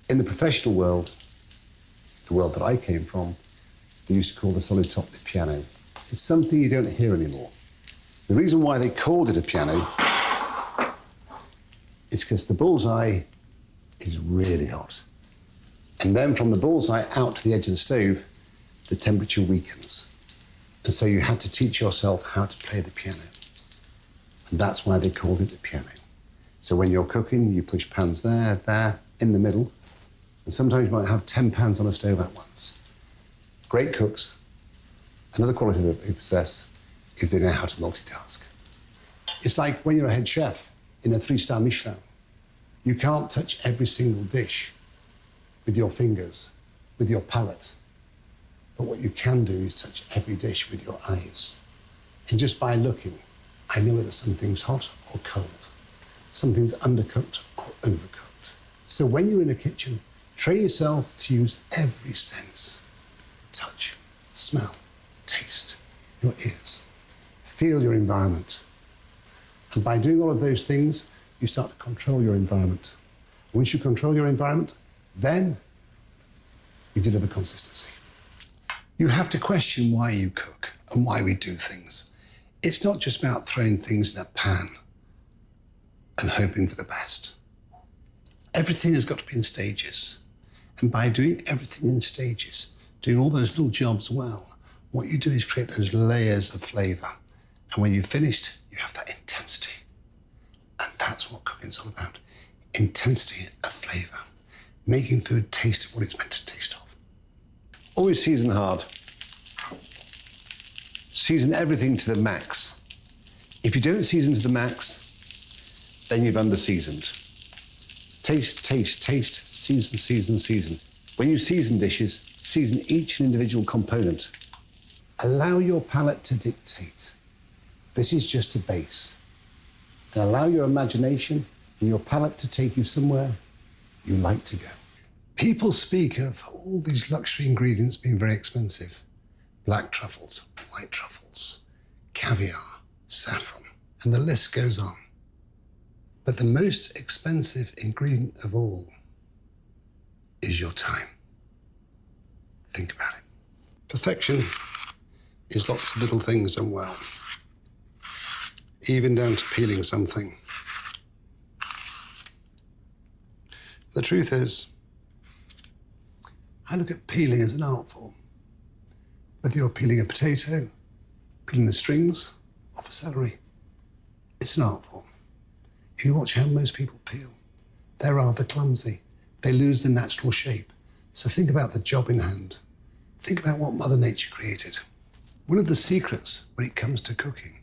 In the professional world, the world that I came from, they used to call the solid top the piano. It's something you don't hear anymore. The reason why they called it a piano is because the bullseye is really hot. And then from the bullseye out to the edge of the stove, the temperature weakens. And so you had to teach yourself how to play the piano. And that's why they called it the piano. So when you're cooking, you push pans there, in the middle. And sometimes you might have 10 pans on a stove at once. Great cooks, another quality that they possess is they know how to multitask. It's like when you're a head chef in a 3-star Michelin. You can't touch every single dish with your fingers, with your palate. But what you can do is touch every dish with your eyes. And just by looking, I know whether something's hot or cold, something's undercooked or overcooked. So when you're in a kitchen, train yourself to use every sense. Touch, smell, taste, your ears. Feel your environment. And by doing all of those things, you start to control your environment. Once you control your environment, then you deliver consistency. You have to question why you cook and why we do things. It's not just about throwing things in a pan and hoping for the best. Everything has got to be in stages. And by doing everything in stages, doing all those little jobs well, what you do is create those layers of flavour. And when you've finished, you have that intensity. And that's what cooking's all about. Intensity of flavour. Making food taste of what it's meant to taste of. Always season hard. Season everything to the max. If you don't season to the max, then you've under-seasoned. Taste, taste, taste, season, season, season. When you season dishes, season each individual component. Allow your palate to dictate. This is just a base. And allow your imagination and your palate to take you somewhere you like to go. People speak of all these luxury ingredients being very expensive. Black truffles, white truffles, caviar, saffron, and the list goes on. But the most expensive ingredient of all is your time. Think about it. Perfection is lots of little things done well, even down to peeling something. The truth is, I look at peeling as an art form. Whether you're peeling a potato, peeling the strings off a celery, it's an art form. If you watch how most people peel, they're rather clumsy. They lose the natural shape. So think about the job in hand. Think about what Mother Nature created. One of the secrets when it comes to cooking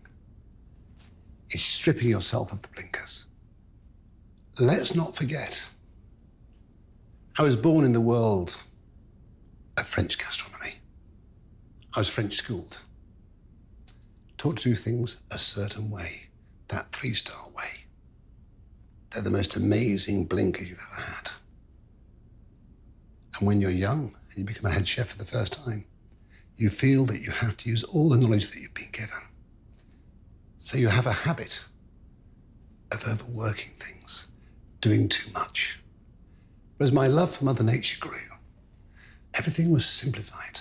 is stripping yourself of the blinkers. Let's not forget, I was born in the world of French gastronomy. I was French schooled, taught to do things a certain way, that 3-star way. They're the most amazing blinkers you've ever had. And when you're young and you become a head chef for the first time, you feel that you have to use all the knowledge that you've been given. So you have a habit of overworking things, doing too much. But as my love for Mother Nature grew, everything was simplified.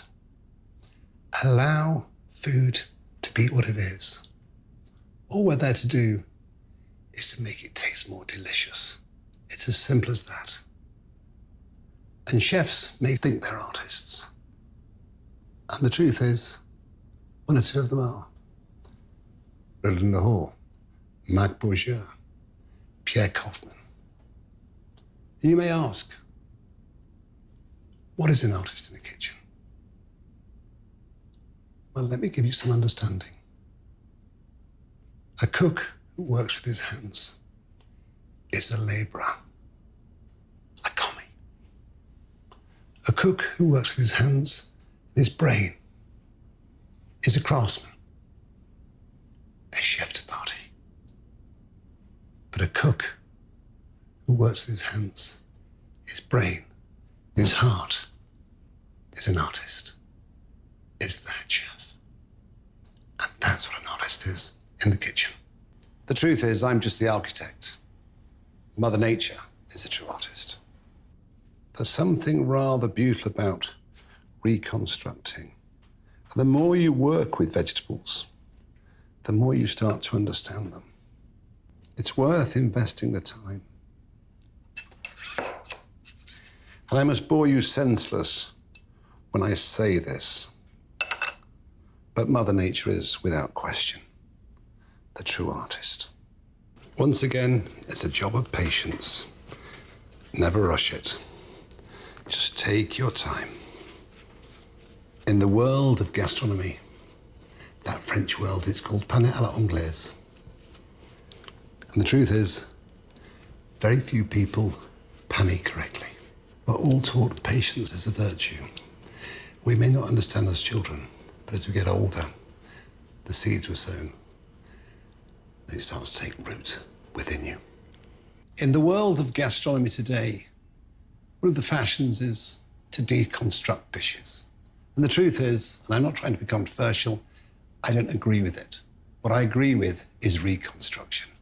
Allow food to be what it is. All we're there to do is to make it taste more delicious. It's as simple as that. And chefs may think they're artists. And the truth is, one or two of them are. Roland Lahore, Marco Pierre White, Pierre Koffmann. And you may ask, what is an artist in the kitchen? Well, let me give you some understanding. A cook who works with his hands is a labourer, a commie. A cook who works with his hands and his brain is a craftsman, a chef de partie. But a cook who works with his hands, his brain, his heart is an artist, is the head chef. And that's what an artist is in the kitchen. The truth is, I'm just the architect. Mother Nature is the true artist. There's something rather beautiful about reconstructing. The more you work with vegetables, the more you start to understand them. It's worth investing the time. And I must bore you senseless when I say this, but Mother Nature is, without question, the true artist. Once again, it's a job of patience. Never rush it. Just take your time. In the world of gastronomy, that French world, it's called pain à l'anglaise. And the truth is, very few people pain correctly. We're all taught patience is a virtue. We may not understand as children, but as we get older, the seeds were sown. They start to take root within you. In the world of gastronomy today, one of the fashions is to deconstruct dishes. And the truth is, and I'm not trying to be controversial, I don't agree with it. What I agree with is reconstruction,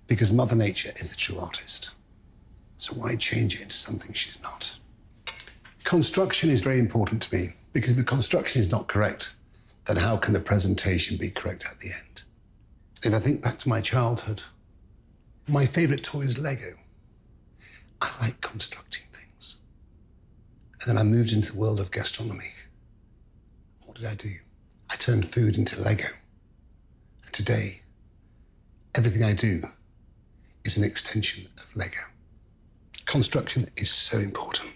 because Mother Nature is the true artist. So why change it into something she's not? Construction is very important to me, because if the construction is not correct, then how can the presentation be correct at the end? If I think back to my childhood, my favorite toy is Lego. I like constructing things. And then I moved into the world of gastronomy. What did I do? I turned food into Lego. And today, everything I do is an extension of Lego. Construction is so important.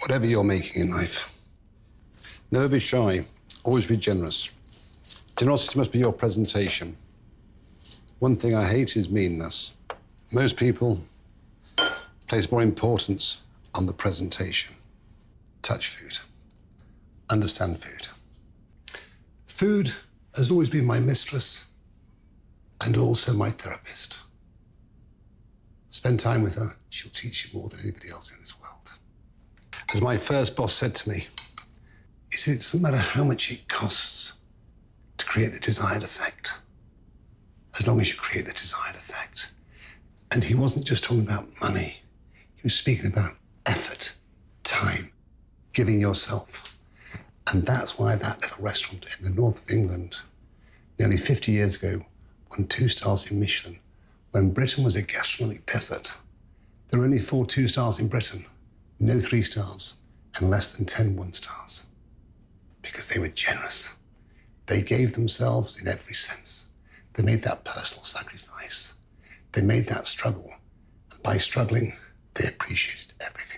Whatever you're making in life, never be shy, always be generous. Generosity must be your presentation. One thing I hate is meanness. Most people place more importance on the presentation. Touch food. Understand food. Food has always been my mistress and also my therapist. Spend time with her, she'll teach you more than anybody else in this world. As my first boss said to me, he said, it doesn't matter how much it costs to create the desired effect, as long as you create the desired effect. And he wasn't just talking about money. He was speaking about effort, time, giving yourself. And that's why that little restaurant in the north of England, nearly 50 years ago, won 2 stars in Michelin. When Britain was a gastronomic desert, there were only 4 2 stars in Britain, no 3 stars, and less than 10 1 stars. Because they were generous. They gave themselves in every sense. They made that personal sacrifice. They made that struggle. And by struggling, they appreciated everything.